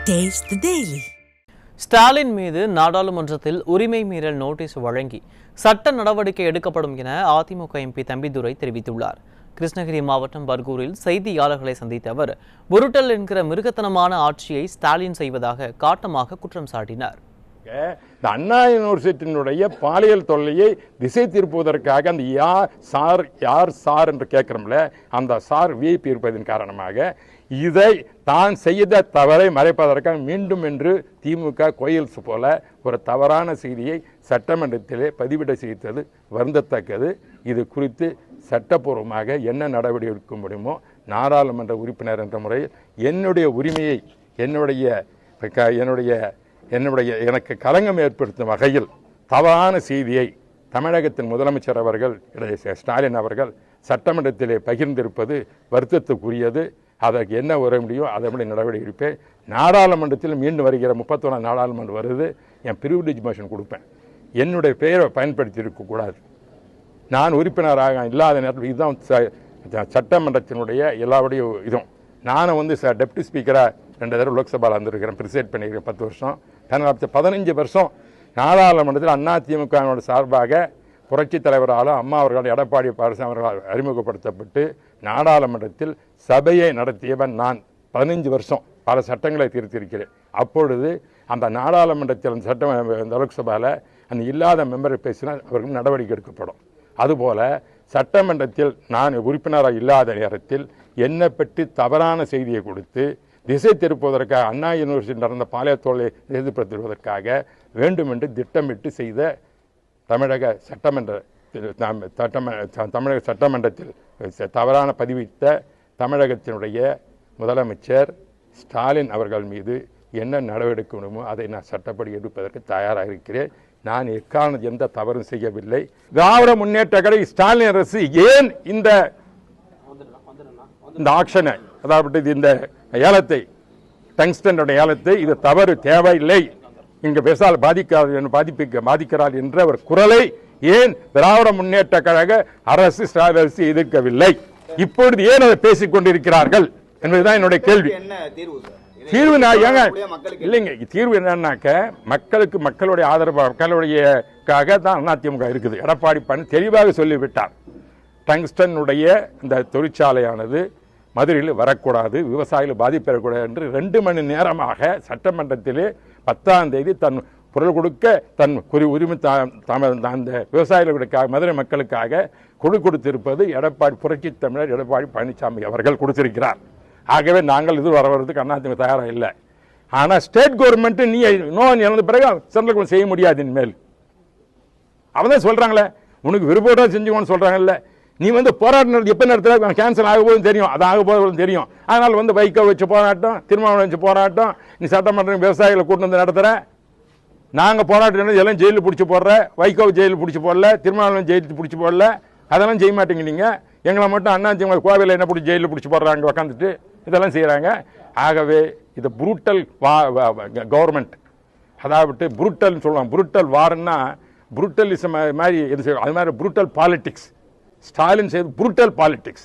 Taste the Daily. Stalin மீது நாடாளுமன்றத்தில் உரிமை மீறல் நோட்டீஸ் வழங்கி சட்ட நடவடிக்கை எடுக்கப்படும் என அதிமுக எம்பி தம்பிதுரை தெரிவித்துள்ளார். கிருஷ்ணகிரி மாவட்டம் பர்கூரில் செய்தியாளர்களை சந்தித்த அவர் புருட்டல் என்கிற மிருகத்தனமான ஆட்சியை ஸ்டாலின் செய்வதாக காட்டமாக குற்றம் சாட்டினார். இந்த அண்ணா யூனிவர்சிட்டியினுடைய பாலியல் தொல்லையை திசை திருப்புவதற்காக அந்த யார் சார் என்று கேட்கிறோம்ல, அந்த சார் விஐபி இருப்பதன் காரணமாக இதை தான் செய்த தவறை மறைப்பதற்காக மீண்டும் என்று திமுக கோயில்ஸ் போல ஒரு தவறான செய்தியை சட்டமன்றத்திலே பதிவிட செய்தது வருந்தத்தக்கது. இது குறித்து சட்டப்பூர்வமாக என்ன நடவடிக்கை எடுக்க முடியுமோ நாடாளுமன்ற உறுப்பினர் என்ற முறையில் என்னுடைய உரிமையை எனக்கு களங்கம் ஏற்படுத்தும் வகையில் தவறான செய்தியை தமிழகத்தின் முதலமைச்சர் அவர்கள் ஸ்டாலின் அவர்கள் சட்டமன்றத்திலே பகிர்ந்திருப்பது வருத்தத்துக்குரியது. அதற்கு என்ன வர முடியும் அதன்படி நடவடிக்கை எடுப்பேன். நாடாளுமன்றத்தில் மீண்டும் வருகிற 31 நாடாளுமன்றம் வருது, என் ப்ரிவிலேஜ் மோஷன் கொடுப்பேன். என்னுடைய பெயரை பயன்படுத்தி இருக்கக்கூடாது. நான் உறுப்பினராக இல்லாத நேரத்தில் இதுதான் சட்டமன்றத்தினுடைய எல்லாருடைய இதுவும். நானும் டெப்டி ஸ்பீக்கராக 2 தடவை லோக்சபாவில் வந்திருக்கிறேன், ப்ரிசைட் பண்ணியிருக்கேன் 10 வருஷம். 15 வருஷம் நாடாளுமன்றத்தில் அதிமுக சார்பாக புரட்சித் தலைவராலும் அம்மா அவர்கள் எடப்பாடி பழனிசாமி அவர்களால் அறிமுகப்படுத்தப்பட்டு நாடாளுமன்றத்தில் சபையை நடத்தியவன் நான். 15 வருஷம் பல சட்டங்களை திருத்தியிருக்கிறேன். அப்பொழுது அந்த நாடாளுமன்றத்தில் அந்த லோக்சபாவில் அந்த இல்லாத மெம்பரை பேசினால் அவருக்கு நடவடிக்கை எடுக்கப்படும். அதுபோல சட்டமன்றத்தில் நான் உறுப்பினராக இல்லாத நேரத்தில் என்னை பற்றி தவறான செய்தியை கொடுத்து திசை திருப்புவதற்காக அண்ணா யூனிவர்சிட்டி நடந்த பாலியல் தொல்லை எதிர்ப்படுத்துவதற்காக வேண்டுமென்று திட்டமிட்டு செய்த தமிழக சட்டமன்றத்தில் தவறான பதிவித்த தமிழகத்தினுடைய முதலமைச்சர் ஸ்டாலின் அவர்கள் மீது என்ன நடவடிக்கை முடியுமோ அதை நான் சட்டப்படி எடுப்பதற்கு தயாராக இருக்கிறேன். நான் எக்காரணம் எந்த தவறும் செய்யவில்லை. திராவிட முன்னேற்ற கழக ஸ்டாலின் அரசு ஏன் இந்த ஆக்ஷனை, அதாவது இந்த ஏலத்தை, டங்ஸ்டன் ஏலத்தை, இது தவறு, தேவையில்லை, இங்கு விவசாய பாதிக்கிறார் என்ற ஒரு குரலை ஏன் திராவிட முன்னேற்ற கழக அரசு ஸ்டாலின் அரசு எதிர்க்கவில்லை? இப்பொழுது ஏன் அதை பேசிக் கொண்டிருக்கிறார்கள் என்பதுதான் என்னுடைய கேள்வி. தீர்வு இல்லைங்க. தீர்வு என்னன்னாக்க மக்களுடைய ஆதரவு மக்களுடையக்காக தான் அதிமுக இருக்குது. எடப்பாடி பழனிசாமி தெளிவாக சொல்லிவிட்டார், டங்ஸ்டனுடைய இந்த தொழிற்சாலையானது மதுரையில் வரக்கூடாது, விவசாயிகள் பாதிப்பெறக்கூடாது என்று 2 மணி நேரமாக சட்டமன்றத்திலே 10ஆம் தேதி தன் குரல் கொடுக்க தன் உரிமை அந்த விவசாயிகளுக்காக மதுரை மக்களுக்காக கொடுத்திருப்பது புரட்சி தமிழர் எடப்பாடி பழனிசாமி அவர்கள் கொடுத்திருக்கிறார். ஆகவே நாங்கள் இது வரவதுக்கு அதிமுக தயாராக இல்லை. ஆனால் ஸ்டேட் கவர்மெண்ட் நீ இழந்த பிறகு சென்ட்ரல் கவர்மெண்ட் செய்ய முடியாது. இனிமேல் அவன் தான் சொல்றாங்களே, உனக்கு விருப்பம் செஞ்சுக்கோன்னு சொல்றாங்கல்ல. நீ போராட்டம் எப்போ நடத்துல கேன்சல் ஆக போதும் தெரியும், அது ஆக போதும் தெரியும். அதனால வைகோ வச்சு போராட்டம், திருமாவளவன் வச்சு போராட்டம், நீ சட்டமன்ற விவசாயிகளை கூட்டு வந்து நடத்துற. நாங்கள் போராட்டம் எல்லாம் ஜெயிலில் பிடிச்சி போடுற, வைகோ ஜெயிலில் பிடிச்சி போடல, திருமாவளவன் ஜெயிலுக்கு பிடிச்சி போடல, அதெல்லாம் செய்ய மாட்டேங்க. நீங்கள் எங்களை மட்டும் அண்ணா கோவையில் என்ன பிடிச்சி ஜெயிலில் பிடிச்சி போடுறாங்க, உட்காந்துட்டு இதெல்லாம் செய்கிறாங்க. ஆகவே இது புரூட்டல் கவர்மெண்ட், அதாவது புரூட்டல்னு சொல்லுவாங்க. புரூட்டல் வார்னா புரூட்டலிசம் மாதிரி அது மாதிரி புரூட்டல் பாலிட்டிக்ஸ். ஸ்டாலின் செய்து புரூட்டல் பாலிட்டிக்ஸ்.